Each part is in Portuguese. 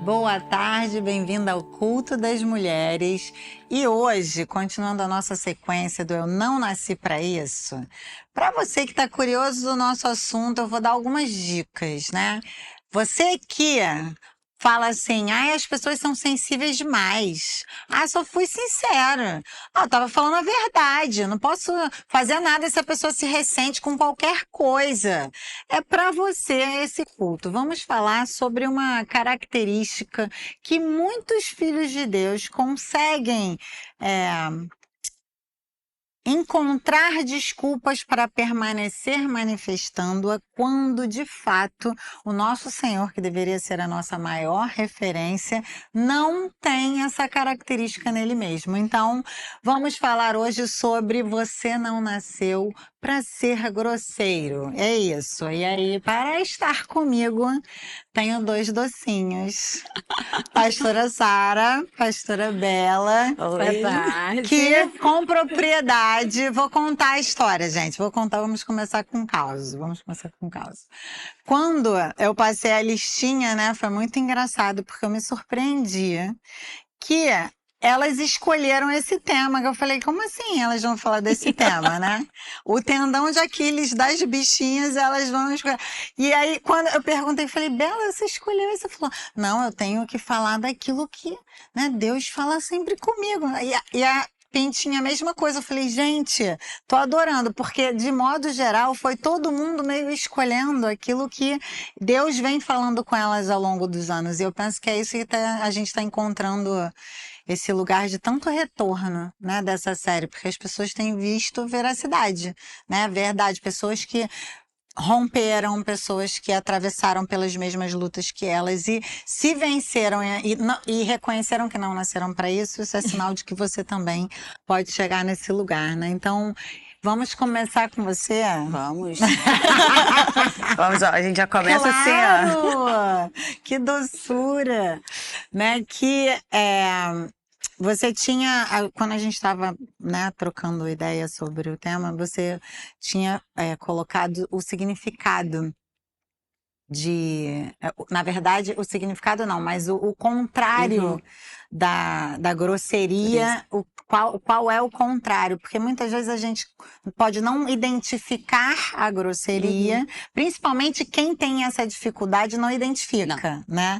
Boa tarde, bem-vinda ao Culto das Mulheres. E hoje, continuando a nossa sequência do Eu Não Nasci Pra Isso, para você que está curioso do nosso assunto, eu vou dar algumas dicas, né? Você que fala assim, ai, as pessoas são sensíveis demais. Ah, só fui sincera. Ah, eu tava falando a verdade. Não posso fazer nada se a pessoa se ressente com qualquer coisa. É para você esse culto. Vamos falar sobre uma característica que muitos filhos de Deus conseguem encontrar desculpas para permanecer manifestando-a quando, de fato, o nosso Senhor, que deveria ser a nossa maior referência, não tem essa característica nele mesmo. Então, vamos falar hoje sobre você não nasceu para ser grosseiro. É isso. E aí, para estar comigo, tenho dois docinhos. Pastora Sara, pastora Bela. Boa tarde. Que com propriedade, vou contar a história, gente. Vamos começar com o caos. Quando eu passei a listinha, né, foi muito engraçado, porque eu me surpreendi que elas escolheram esse tema, que eu falei, como assim elas vão falar desse tema, né? O tendão de Aquiles das bichinhas, elas vão escolher. E aí, quando eu perguntei, falei, Bela, você escolheu isso? Você falou, não, eu tenho que falar daquilo que, né, Deus fala sempre comigo. E a Pintinha, a mesma coisa. Eu falei, gente, tô adorando, porque de modo geral foi todo mundo meio escolhendo aquilo que Deus vem falando com elas ao longo dos anos. E eu penso que é isso que a gente está encontrando esse lugar de tanto retorno, né, dessa série, porque as pessoas têm visto veracidade, né, verdade, pessoas que romperam, pessoas que atravessaram pelas mesmas lutas que elas e se venceram e reconheceram que não nasceram para isso. Isso é sinal de que você também pode chegar nesse lugar, né? Então, vamos começar com você? Vamos. Vamos, ó, a gente já começa assim, Claro! Que doçura! Né? Você tinha, quando a gente estava, né, trocando ideia sobre o tema, você tinha colocado o significado na verdade, o significado não, mas o contrário da grosseria, qual é o contrário? Porque muitas vezes a gente pode não identificar a grosseria, principalmente quem tem essa dificuldade não identifica, né?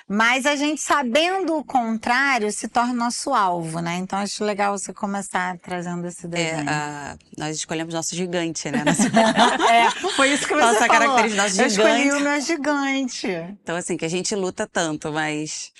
Mas a gente sabendo o contrário se torna nosso alvo, né? Então acho legal você começar trazendo esse desenho. Nós escolhemos nosso gigante, né? Foi isso que você Nossa falou. característica, nosso gigante. Eu escolhi o meu gigante. Então, assim, que a gente luta tanto, mas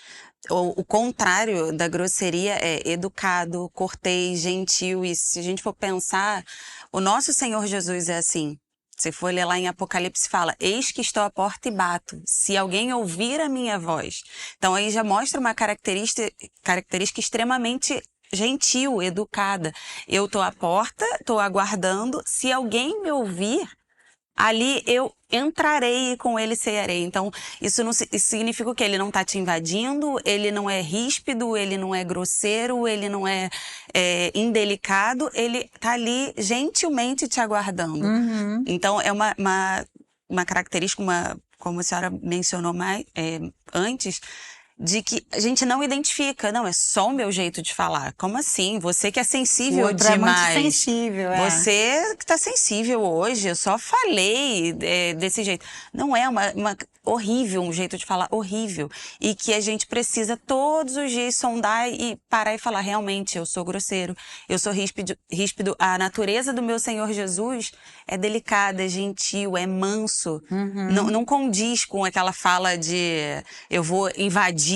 o contrário da grosseria é educado, cortês, gentil. E se a gente for pensar, o nosso Senhor Jesus é assim. Se for ler lá em Apocalipse, fala, eis que estou à porta e bato, se alguém ouvir a minha voz. Então, aí já mostra uma característica extremamente gentil, educada. Eu estou à porta, estou aguardando, se alguém me ouvir, ali eu entrarei e com ele cearei. Então, isso significa o quê? Ele não está te invadindo, ele não é ríspido, ele não é grosseiro, ele não é indelicado, ele está ali gentilmente te aguardando. Então, é uma característica, como a senhora mencionou antes, de que a gente não identifica. Não, é só o meu jeito de falar. Como assim? Você que é sensível demais. É muito sensível, Você que tá sensível hoje, eu só falei desse jeito. Não é uma horrível, um jeito de falar horrível. E que a gente precisa todos os dias sondar e parar e falar, realmente, eu sou grosseiro, eu sou ríspido. A natureza do meu Senhor Jesus é delicada, é gentil, é manso. Não condiz com aquela fala de eu vou invadir,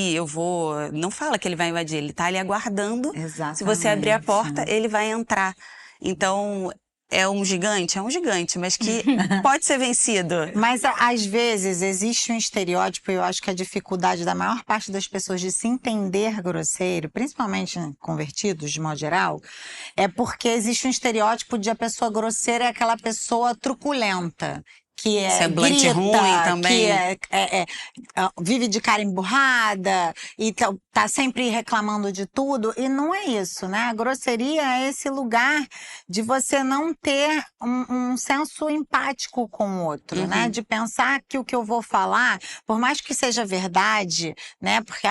não fala que ele vai invadir, ele tá ali aguardando. Exatamente. Se você abrir a porta, ele vai entrar. Então, é um gigante, mas que pode ser vencido. Mas às vezes existe um estereótipo, e eu acho que a dificuldade da maior parte das pessoas de se entender grosseiro, principalmente convertidos de modo geral, é porque existe um estereótipo de a pessoa grosseira é aquela pessoa truculenta, que Semblante grita, ruim também. que vive de cara emburrada e tá sempre reclamando de tudo. E não é isso, né? A grosseria é esse lugar de você não ter um senso empático com o outro, né? De pensar que o que eu vou falar, por mais que seja verdade, né? Porque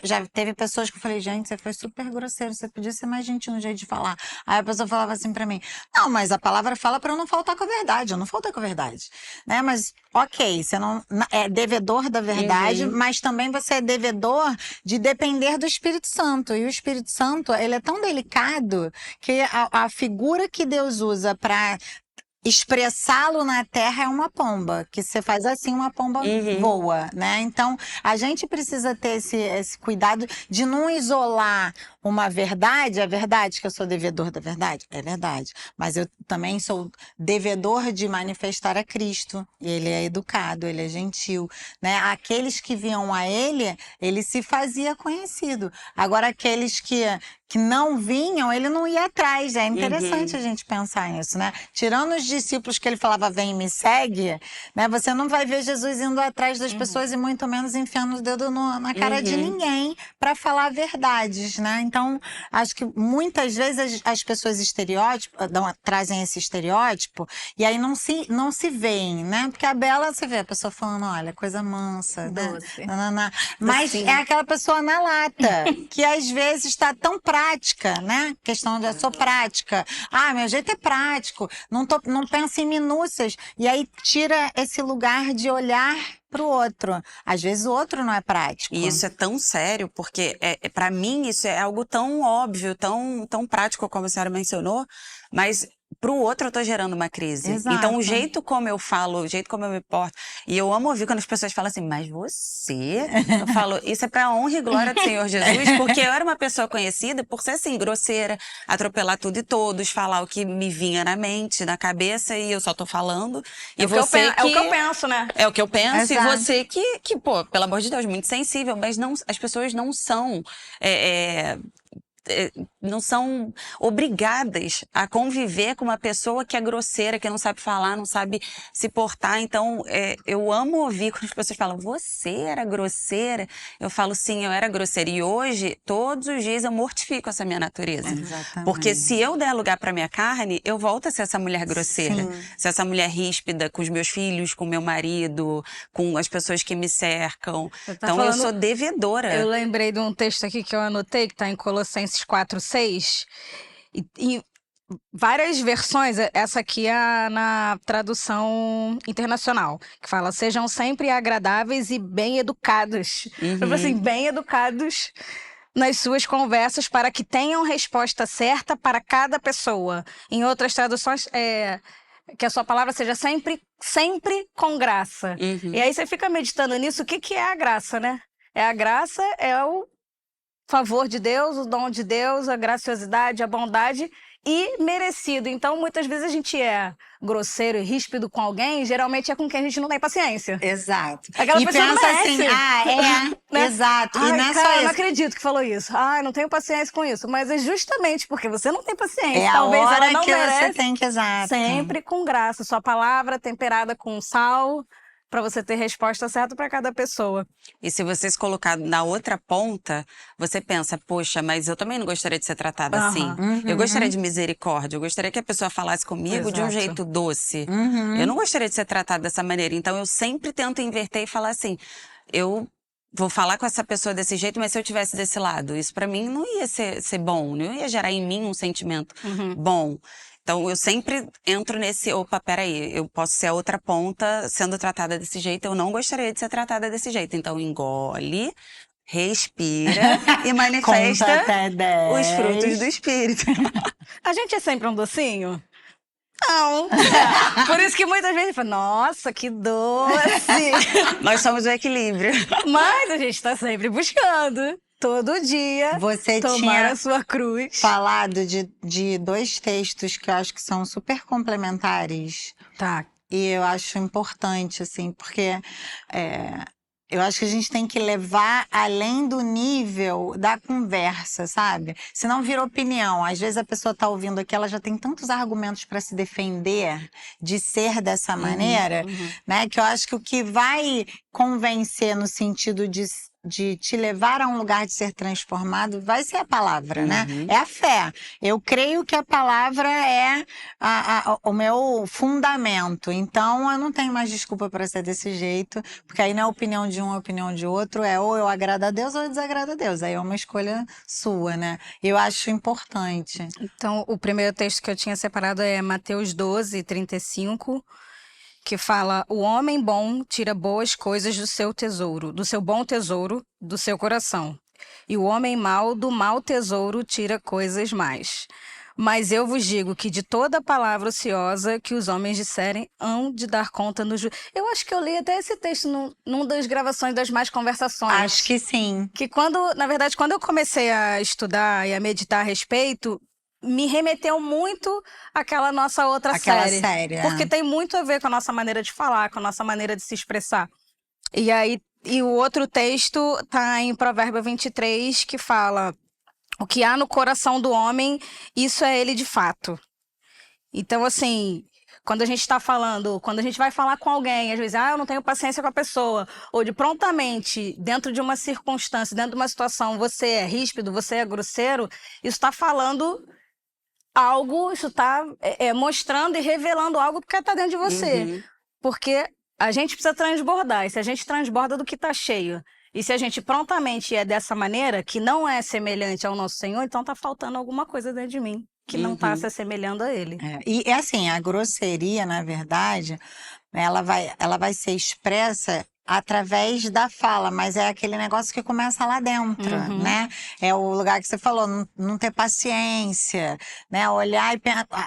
já teve pessoas que eu falei, gente, você foi super grosseiro, você podia ser mais gentil no jeito de falar. Aí a pessoa falava assim pra mim, não, mas a palavra fala pra eu não faltar com a verdade, eu não faltei com a verdade, né? Mas, ok, você não é devedor da verdade, mas também você é devedor de depender do Espírito Santo. E o Espírito Santo, ele é tão delicado que a figura que Deus usa para expressá-lo na terra é uma pomba, que você faz assim, uma pomba voa, né? Então, a gente precisa ter esse cuidado de não isolar uma verdade. É verdade que eu sou devedor da verdade? É verdade. Mas eu também sou devedor de manifestar a Cristo. Ele é educado, ele é gentil, né? Aqueles que vinham a ele se fazia conhecido. Agora, aqueles que não vinham, ele não ia atrás. É interessante a gente pensar nisso, né? Tirando os discípulos que ele falava, vem e me segue, né? Você não vai ver Jesus indo atrás das pessoas e muito menos enfiando o dedo na cara de ninguém para falar verdades, né? Então, acho que muitas vezes as pessoas trazem esse estereótipo e aí não se veem, né? Porque a Bela, você vê a pessoa falando, olha, coisa mansa, Doce. né? Mas Docinho. é aquela pessoa na lata, que às vezes está tão prática, né? Questão de eu sou prática. Meu jeito é prático. Não penso em minúcias. E aí tira esse lugar de olhar para o outro. Às vezes o outro não é prático. E isso é tão sério, porque para mim isso é algo tão óbvio, tão prático, como a senhora mencionou, mas pro outro eu tô gerando uma crise. Exato. Então o jeito como eu falo, o jeito como eu me porto, e eu amo ouvir quando as pessoas falam assim, mas você? Eu falo, isso é pra honra e glória do Senhor Jesus, porque eu era uma pessoa conhecida por ser assim, grosseira, atropelar tudo e todos, falar o que me vinha na mente, na cabeça, e eu só tô falando. E É o que eu penso, né? É o que eu penso, Exato. e você que, pô, pelo amor de Deus, muito sensível, mas não, as pessoas não são não são obrigadas a conviver com uma pessoa que é grosseira, que não sabe falar, não sabe se portar. Então, eu amo ouvir quando as pessoas falam, você era grosseira? Eu falo, sim, eu era grosseira. E hoje, todos os dias, eu mortifico essa minha natureza. Exatamente. Porque se eu der lugar pra minha carne, eu volto a ser essa mulher grosseira. Sim. Ser essa mulher ríspida com os meus filhos, com meu marido, com as pessoas que me cercam. Então, eu sou devedora. Eu lembrei de um texto aqui que eu anotei, que está em Colossenses 4:6, e várias versões, essa aqui é na tradução internacional, que fala, sejam sempre agradáveis e bem educados. Eu falei assim, bem educados nas suas conversas para que tenham resposta certa para cada pessoa. Em outras traduções, que a sua palavra seja sempre com graça. E aí você fica meditando nisso, o que é a graça, né? A graça é o favor de Deus, o dom de Deus, a graciosidade, a bondade e merecido. Então, muitas vezes a gente é grosseiro e ríspido com alguém, geralmente é com quem a gente não tem paciência. Exato. Aquela E pessoa não pensa merece. assim, Né? exato. E não é cara, só eu não isso. acredito que falou isso. Eu não tenho paciência com isso. Mas é justamente porque você não tem paciência. É a Talvez hora ela não que merece. você tem que, exato. Sempre com graça. Sua palavra temperada com sal, para você ter resposta certa para cada pessoa. E se você se colocar na outra ponta, você pensa, poxa, mas eu também não gostaria de ser tratada assim. Eu gostaria de misericórdia, eu gostaria que a pessoa falasse comigo de um Exato. jeito doce. Eu não gostaria de ser tratada dessa maneira. Então eu sempre tento inverter e falar assim, eu vou falar com essa pessoa desse jeito, mas se eu tivesse desse lado, isso pra mim não ia ser bom, não ia gerar em mim um sentimento bom. Então, eu sempre entro nesse, opa, peraí, eu posso ser a outra ponta sendo tratada desse jeito, eu não gostaria de ser tratada desse jeito. Então, engole, respira e manifesta Conta até 10. os frutos do Espírito. A gente é sempre um docinho? Não. Por isso que muitas vezes fala, nossa, que doce. Nós somos o equilíbrio. Mas a gente tá sempre buscando. Todo dia, Você tomar tinha a sua cruz. falado de dois textos que eu acho que são super complementares. Tá. E eu acho importante, assim, porque Eu acho que a gente tem que levar além do nível da conversa, sabe? Senão vira opinião. Às vezes a pessoa tá ouvindo aqui, ela já tem tantos argumentos para se defender de ser dessa maneira, né? Que eu acho que o que vai convencer no sentido de te levar a um lugar de ser transformado vai ser a palavra, né? É a fé. Eu creio que a palavra é o meu fundamento. Então, eu não tenho mais desculpa para ser desse jeito, porque aí não é opinião de um, é opinião de outro, é ou eu agrado a Deus ou eu desagrado a Deus. Aí é uma escolha sua, né? Eu acho importante. Então, o primeiro texto que eu tinha separado é Mateus 12:35, que fala: o homem bom tira boas coisas do seu tesouro, do seu bom tesouro, do seu coração. E o homem mau, do mau tesouro, tira coisas más. Mas eu vos digo que de toda palavra ociosa que os homens disserem, hão de dar conta no juízo. Eu acho que eu li até esse texto num das gravações das Mais Conversações. Acho que sim. Que na verdade, quando eu comecei a estudar e a meditar a respeito, me remeteu muito àquela nossa outra série. Porque tem muito a ver com a nossa maneira de falar, com a nossa maneira de se expressar. E o outro texto está em Provérbio 23, que fala: o que há no coração do homem, isso é ele de fato. Então, assim, quando a gente vai falar com alguém, às vezes, eu não tenho paciência com a pessoa, ou de prontamente, dentro de uma circunstância, dentro de uma situação, você é ríspido, você é grosseiro, isso está falando algo, isso está mostrando e revelando algo que está dentro de você. Porque a gente precisa transbordar, e se a gente transborda do que está cheio, e se a gente prontamente é dessa maneira, que não é semelhante ao nosso Senhor, então está faltando alguma coisa dentro de mim, que não está se assemelhando a Ele. E assim, a grosseria, na verdade, ela vai ser expressa através da fala, mas é aquele negócio que começa lá dentro, né? É o lugar que você falou, não ter paciência, né? Olhar e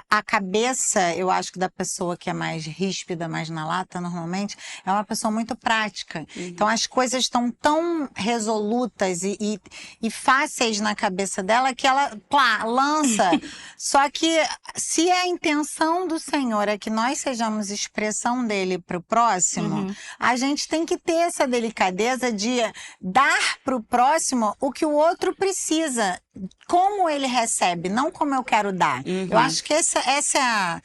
a cabeça, eu acho que da pessoa que é mais ríspida, mais na lata, normalmente, é uma pessoa muito prática. Então as coisas estão tão resolutas e fáceis na cabeça dela que ela, lança. Só que se a intenção do Senhor é que nós sejamos expressão dele para o próximo, a gente tem que ter essa delicadeza de dar para o próximo o que o outro precisa, como ele recebe, não como eu quero dar. Eu acho que essa é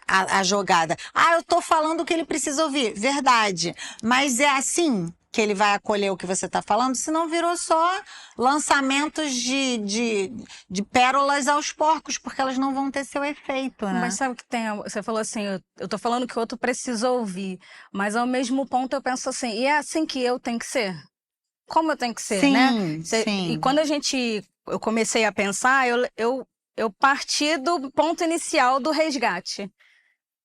a jogada. Eu tô falando o que ele precisa ouvir, verdade, mas é assim que ele vai acolher o que você está falando, senão virou só lançamentos de pérolas aos porcos, porque elas não vão ter seu efeito, né? Mas sabe o que tem? Você falou assim, eu tô falando que o outro precisa ouvir, mas ao mesmo ponto eu penso assim, e é assim que eu tenho que ser? Como eu tenho que ser, né? Sim. E quando eu comecei a pensar, eu parti do ponto inicial do resgate.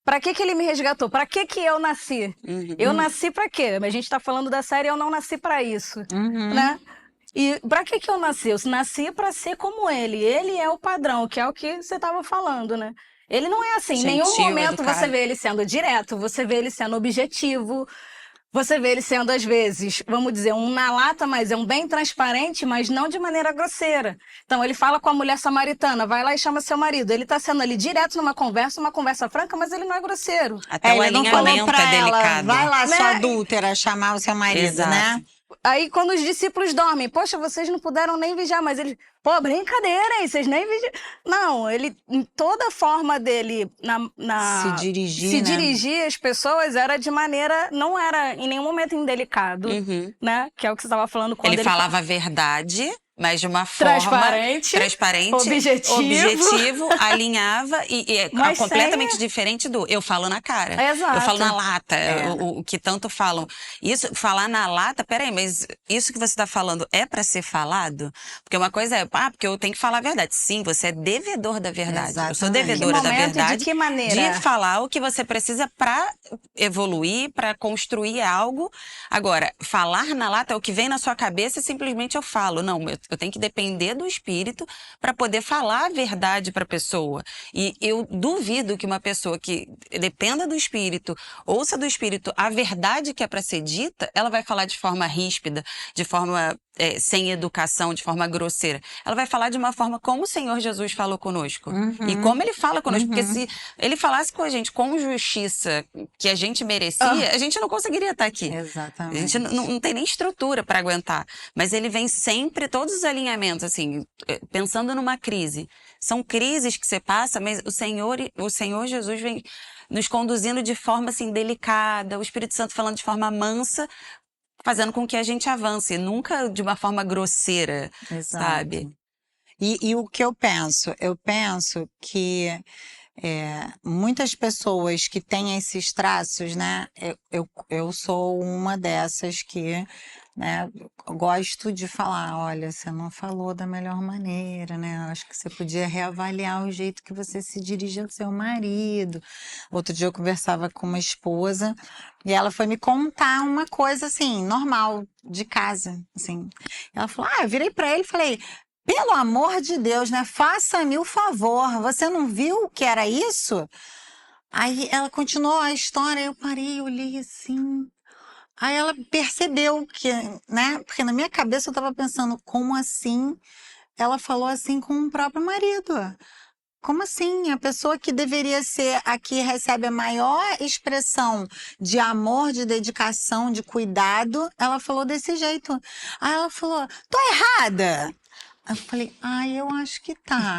Pra que ele me resgatou? Pra que eu nasci? Eu nasci pra quê? A gente tá falando da série Eu Não Nasci Pra Isso, né? E pra que eu nasci? Eu nasci pra ser como ele. Ele é o padrão, que é o que você tava falando, né? Ele não é assim. Em nenhum momento você vê ele sendo direto, você vê ele sendo objetivo, você vê ele sendo, às vezes, vamos dizer, um na lata, mas é um bem transparente, mas não de maneira grosseira. Então, ele fala com a mulher samaritana, vai lá e chama seu marido. Ele tá sendo ali direto numa conversa franca, mas ele não é grosseiro. Até o alinhamento é delicado. Vai lá, sua adúltera, chamar o seu marido, né? Aí, quando os discípulos dormem, poxa, vocês não puderam nem vigiar, mas eles, brincadeira, hein? Vocês nem vigiam. Não, ele, em toda a forma dele, se dirigir às pessoas, era de maneira, não era em nenhum momento indelicado, né? Que é o que você estava falando quando ele falava a verdade, mas de uma forma transparente, objetivo, alinhava e é completamente diferente do eu falo na cara. Exato. Eu falo na lata, o que tanto falam. Isso, falar na lata, peraí, mas isso que você está falando é para ser falado? Porque uma coisa é, porque eu tenho que falar a verdade. Sim, você é devedor da verdade. Exatamente. Eu sou devedora da verdade. De que maneira? De falar o que você precisa para evoluir, para construir algo. Agora, falar na lata é o que vem na sua cabeça e simplesmente eu falo. Não, Eu tenho que depender do Espírito para poder falar a verdade para a pessoa. E eu duvido que uma pessoa que dependa do Espírito, ouça do Espírito a verdade que é para ser dita, ela vai falar de forma ríspida, de forma sem educação, de forma grosseira. Ela vai falar de uma forma como o Senhor Jesus falou conosco. E como ele fala conosco. Porque se ele falasse com a gente com justiça que a gente merecia, a gente não conseguiria estar aqui. Exatamente. A gente não tem nem estrutura para aguentar. Mas ele vem sempre, todos os alinhamentos, assim, pensando numa crise. São crises que você passa, mas o Senhor Jesus vem nos conduzindo de forma, assim, delicada, o Espírito Santo falando de forma mansa, fazendo com que a gente avance, nunca de uma forma grosseira, Exato. sabe? E o que eu penso? Eu penso que muitas pessoas que têm esses traços, né? Eu sou uma dessas que, né, gosto de falar, olha, você não falou da melhor maneira, né? Acho que você podia reavaliar o jeito que você se dirige ao seu marido. Outro dia eu conversava com uma esposa e ela foi me contar uma coisa assim, normal, de casa, assim. Ela falou, eu virei pra ele e falei, pelo amor de Deus, né? Faça-me o favor. Você não viu o que era isso? Aí ela continuou a história, eu parei, olhei assim. Aí ela percebeu que, né? Porque na minha cabeça eu tava pensando, como assim ela falou assim com o próprio marido? Como assim? A pessoa que deveria ser a que recebe a maior expressão de amor, de dedicação, de cuidado, ela falou desse jeito. Aí ela falou, tô errada? Aí eu falei, eu acho que tá.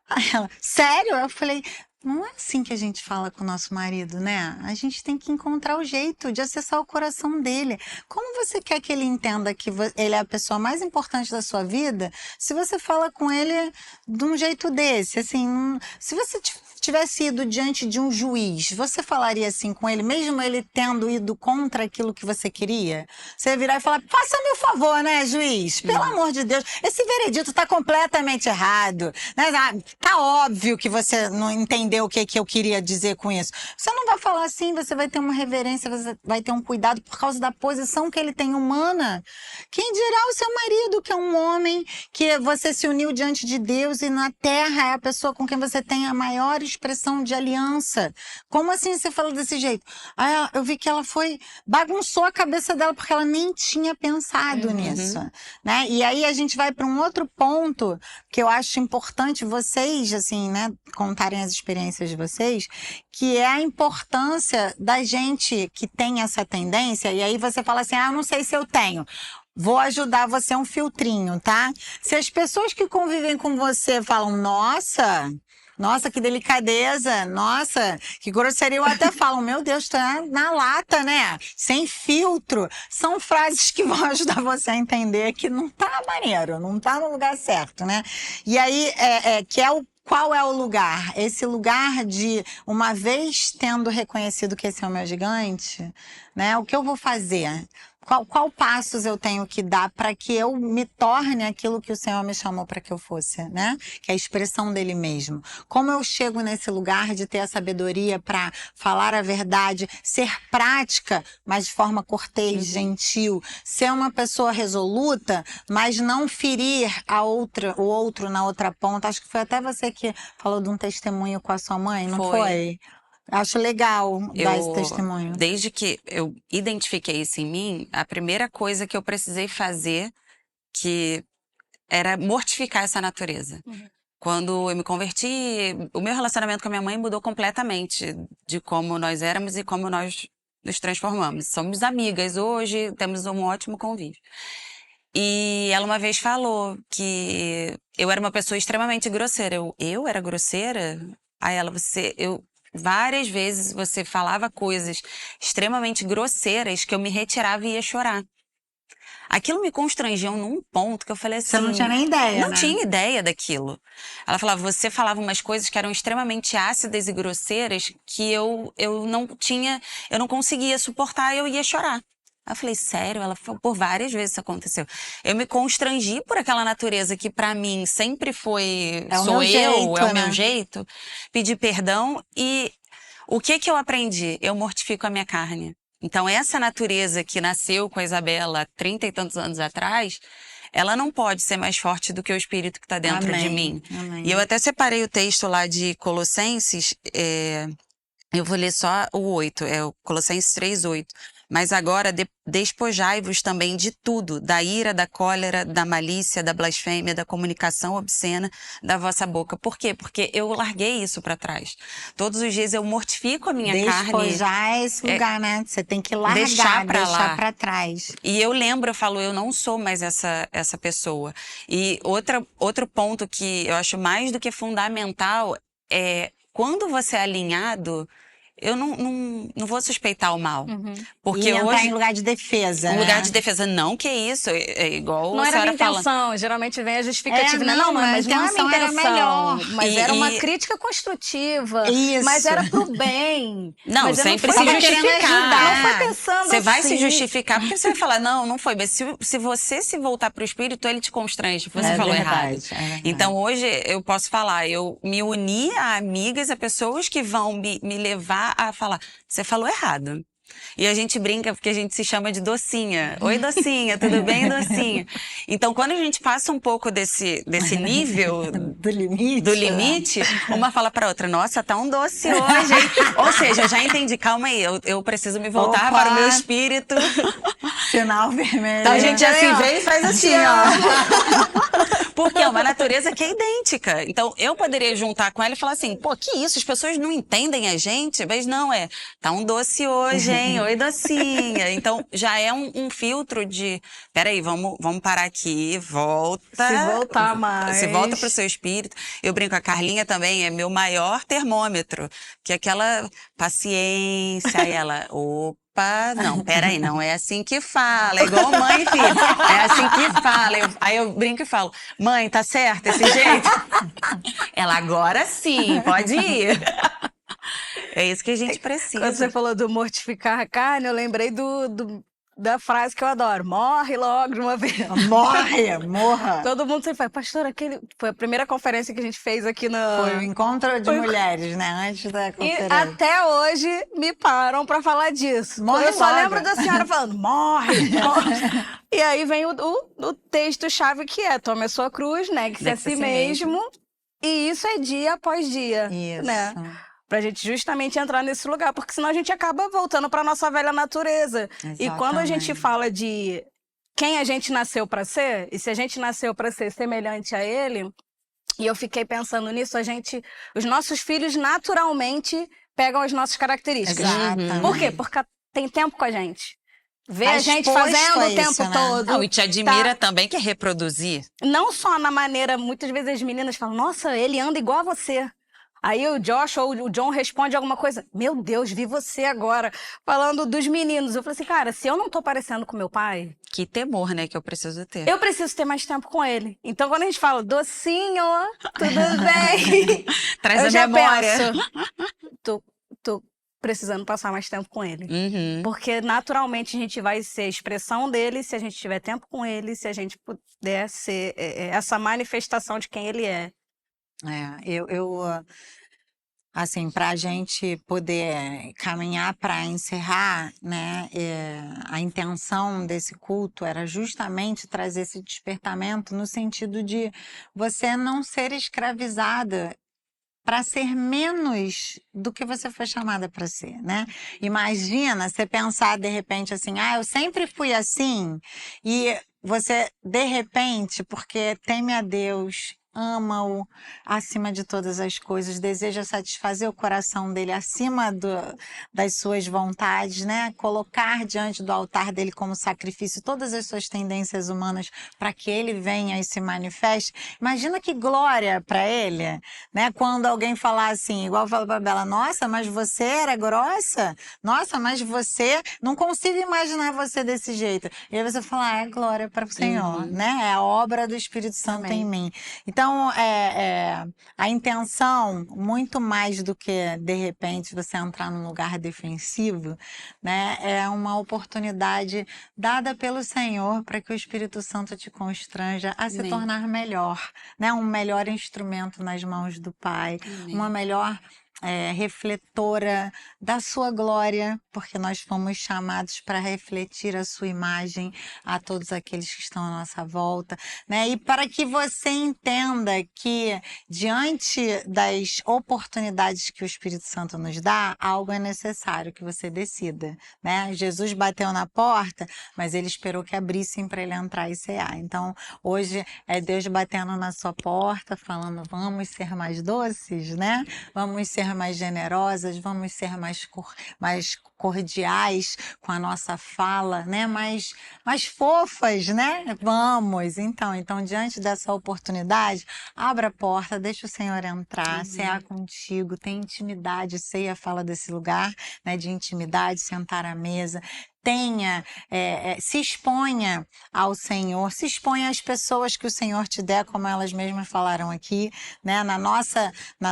Aí ela, sério? Eu falei, não é assim que a gente fala com o nosso marido, né? A gente tem que encontrar o jeito de acessar o coração dele. Como você quer que ele entenda que ele é a pessoa mais importante da sua vida, se você fala com ele de um jeito desse? Assim, se você tivesse ido diante de um juiz, você falaria assim com ele, mesmo ele tendo ido contra aquilo que você queria? Você ia virar e falar, faça-me o favor, né, juiz? Pelo amor de Deus, esse veredito tá completamente errado. Né? Tá óbvio que você não entendeu o que eu queria dizer com isso. Você não vai falar assim, você vai ter uma reverência, você vai ter um cuidado por causa da posição que ele tem humana. Quem dirá o seu marido, que é um homem, que você se uniu diante de Deus e na terra é a pessoa com quem você tem a maior expressão de aliança. Como assim você fala desse jeito? Aí eu vi que ela bagunçou a cabeça dela porque ela nem tinha pensado nisso, né? E aí a gente vai para um outro ponto que eu acho importante vocês, assim, né, contarem as experiências de vocês, que é a importância da gente que tem essa tendência, e aí você fala assim, eu não sei se eu tenho. Vou ajudar você um filtrinho, tá? Se as pessoas que convivem com você falam, nossa, que delicadeza, nossa, que grosseria, eu até falo, meu Deus, tá na lata, né? Sem filtro. São frases que vão ajudar você a entender que não tá maneiro, não tá no lugar certo, né? E aí, qual é o lugar? Esse lugar de, uma vez tendo reconhecido que esse é o meu gigante, né? O que eu vou fazer? Qual passos eu tenho que dar para que eu me torne aquilo que o Senhor me chamou para que eu fosse, né? Que é a expressão dele mesmo. Como eu chego nesse lugar de ter a sabedoria para falar a verdade, ser prática, mas de forma cortês, gentil, ser uma pessoa resoluta, mas não ferir o outro na outra ponta. Acho que foi até você que falou de um testemunho com a sua mãe, não foi? Acho legal dar esse testemunho. Desde que eu identifiquei isso em mim, a primeira coisa que eu precisei fazer que era mortificar essa natureza. Quando eu me converti, o meu relacionamento com a minha mãe mudou completamente de como nós éramos e como nós nos transformamos. Somos amigas hoje, temos um ótimo convívio. E ela uma vez falou que eu era uma pessoa extremamente grosseira. Eu era grosseira? Aí ela, várias vezes você falava coisas extremamente grosseiras que eu me retirava e ia chorar. Aquilo me constrangeu num ponto que eu falei assim... Você não tinha nem ideia, Não tinha ideia daquilo. Ela falava, você falava umas coisas que eram extremamente ácidas e grosseiras que eu não conseguia suportar e eu ia chorar. Aí eu falei, sério? Ela falou, por várias vezes isso aconteceu. Eu me constrangi por aquela natureza que pra mim sempre foi, o meu jeito, pedi perdão e o que eu aprendi? Eu mortifico a minha carne. Então essa natureza que nasceu com a Isabela há 30 e tantos anos atrás, ela não pode ser mais forte do que o Espírito que está dentro de mim. Amém. E eu até separei o texto lá de Colossenses, eu vou ler só o 8, é o Colossenses 3:8. Mas agora despojai-vos também de tudo, da ira, da cólera, da malícia, da blasfêmia, da comunicação obscena da vossa boca. Por quê? Porque eu larguei isso para trás. Todos os dias eu mortifico a minha carne. Despojar esse lugar, né? Você tem que largar, deixar deixar pra trás. E eu lembro, eu falo, eu não sou mais essa pessoa. E outro ponto que eu acho mais do que fundamental é quando você é alinhado, eu não vou suspeitar o mal. Porque E entrar hoje, em lugar de defesa, um lugar né? de defesa, não que isso, é igual Não a era a minha senhora fala. intenção, geralmente vem a justificativa, né? não, Não, mas não é a minha intenção era intenção. melhor. Mas E- era uma e- crítica construtiva. Isso. Mas era pro bem. Não, mas eu sempre não se fui querendo justificar. ajudar. Não foi pensando Você vai assim. se justificar, porque você vai falar, não foi. Mas se você se voltar para o Espírito, ele te constrange, você falou errado. É verdade. Então hoje eu posso falar, eu me uni a amigas, a pessoas que vão me levar a falar, você falou errado. E a gente brinca porque a gente se chama de docinha. Oi, docinha, tudo bem, docinha? Então, quando a gente passa um pouco desse nível Do limite. uma fala pra outra, nossa, tá um doce hoje, hein? Ou seja, eu já entendi, calma aí, eu preciso me voltar Opa. para o meu espírito. Sinal vermelho. Então a gente assim ó. vem e faz assim, ó. Porque é uma natureza que é idêntica. Então eu poderia juntar com ela e falar assim, pô, que isso? As pessoas não entendem a gente? Mas não, tá um doce hoje, hein? Oi, docinha. Então já é um filtro de, peraí, vamos parar aqui, volta. Se voltar mais. Se volta pro seu espírito. Eu brinco, a Carlinha também é meu maior termômetro, que é aquela paciência, aí ela, opa, não, peraí, não é assim que fala, é igual mãe e filho, é assim que fala. Aí eu brinco e falo, mãe, tá certo esse jeito? Ela, agora sim, pode ir. É isso que a gente precisa. Quando você falou do mortificar a carne, eu lembrei da frase que eu adoro. Morre logo de uma vez. Morra. Todo mundo sempre fala, pastor, foi a primeira conferência que a gente fez aqui na... Foi o encontro de mulheres, né? Antes da E conferência. até hoje me param pra falar disso. Morre Eu só logo. lembro da senhora falando, morre. E aí vem o texto-chave que é, tome a sua cruz, negue-se a si mesmo. E isso é dia após dia, Isso. né? Pra gente justamente entrar nesse lugar, porque senão a gente acaba voltando pra nossa velha natureza. E quando a gente Exatamente. fala de quem a gente nasceu pra ser, e se a gente nasceu pra ser semelhante a ele, e eu fiquei pensando nisso, os nossos filhos naturalmente pegam as nossas características. Exatamente. Por quê? Porque tem tempo com a gente. Vê Tá a gente exposto fazendo a o tempo isso, né? todo. Não, e te admira também que é reproduzir. Não só na maneira, muitas vezes as meninas falam, nossa, ele anda igual a você. Aí o Josh ou o John responde alguma coisa, meu Deus, vi você agora, falando dos meninos. Eu falei assim, cara, se eu não tô parecendo com meu pai, Que temor, né, que eu preciso ter. eu preciso ter mais tempo com ele. Então quando a gente fala, docinho, tudo bem? Traz eu a já memória. penso, tô precisando passar mais tempo com ele. Uhum. Porque naturalmente a gente vai ser a expressão dele se a gente tiver tempo com ele, se a gente puder ser essa manifestação de quem ele é. Assim, para a gente poder caminhar para encerrar, né, a intenção desse culto era justamente trazer esse despertamento no sentido de você não ser escravizada para ser menos do que você foi chamada para ser, né? Imagina você pensar de repente assim, eu sempre fui assim, e você de repente, porque teme a Deus, ama-o acima de todas as coisas, deseja satisfazer o coração dele acima das suas vontades, né? Colocar diante do altar dele como sacrifício todas as suas tendências humanas para que ele venha e se manifeste. Imagina que glória para ele, né? Quando alguém falar assim, igual eu falo para Bela, nossa, mas você era grossa? Nossa, mas você... Não consigo imaginar você desse jeito. E aí você fala, é glória para o Senhor, né? É a obra do Espírito Santo em mim. Então, a intenção, muito mais do que, de repente, você entrar num lugar defensivo, né? É uma oportunidade dada pelo Senhor para que o Espírito Santo te constranja a se tornar melhor, né? Um melhor instrumento nas mãos do Pai, uma melhor refletora da sua glória, porque nós fomos chamados para refletir a sua imagem a todos aqueles que estão à nossa volta, né? E para que você entenda que diante das oportunidades que o Espírito Santo nos dá, algo é necessário que você decida, né? Jesus bateu na porta, mas ele esperou que abrissem para ele entrar e cear. Então, hoje é Deus batendo na sua porta, falando: vamos ser mais doces, né? Vamos ser mais generosas, vamos ser mais cordiais com a nossa fala, né? Mais fofas, né? Vamos. Então, diante dessa oportunidade, abra a porta, deixa o Senhor entrar, cear contigo, tem intimidade, ceia fala desse lugar, né? De intimidade, sentar à mesa. Se exponha ao Senhor, se exponha às pessoas que o Senhor te der, como elas mesmas falaram aqui, né? Na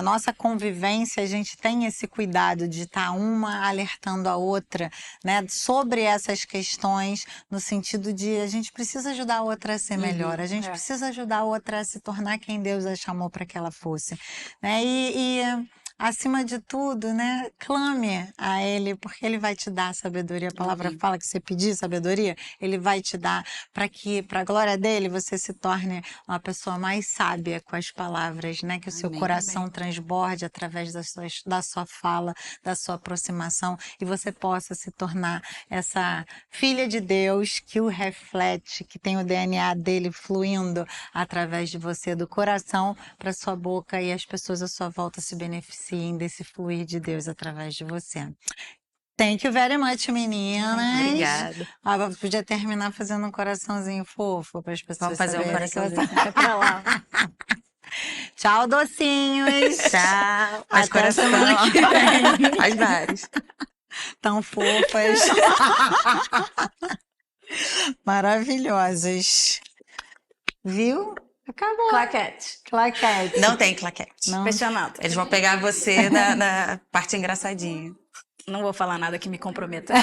nossa convivência, a gente tem esse cuidado de estar uma alertando a outra, né? Sobre essas questões, no sentido de a gente precisa ajudar a outra a ser melhor, a gente precisa ajudar a outra a se tornar quem Deus a chamou para que ela fosse, né? Acima de tudo, né, clame a Ele, porque Ele vai te dar sabedoria. A palavra fala que você pedir sabedoria, Ele vai te dar, para que, para a glória dEle, você se torne uma pessoa mais sábia com as palavras, né? Que o seu coração transborde através da sua fala, da sua aproximação, e você possa se tornar essa filha de Deus que o reflete, que tem o DNA dele fluindo através de você, do coração para sua boca, e as pessoas à sua volta se beneficiem desse fluir de Deus através de você. Thank you very much, meninas. Obrigada. Podia terminar fazendo um coraçãozinho fofo para as pessoas Vamos fazer um saberem que coraçãozinho. você pra lá. Tchau, docinhos. Tchau. Até Faz a coração. semana que vem. Faz vários. Tão fofas. Maravilhosas. Viu? Acabou. Claquete. Claquete. Não tem claquete. Não. Pressionado. Eles vão pegar você na parte engraçadinha. Não vou falar nada que me comprometa.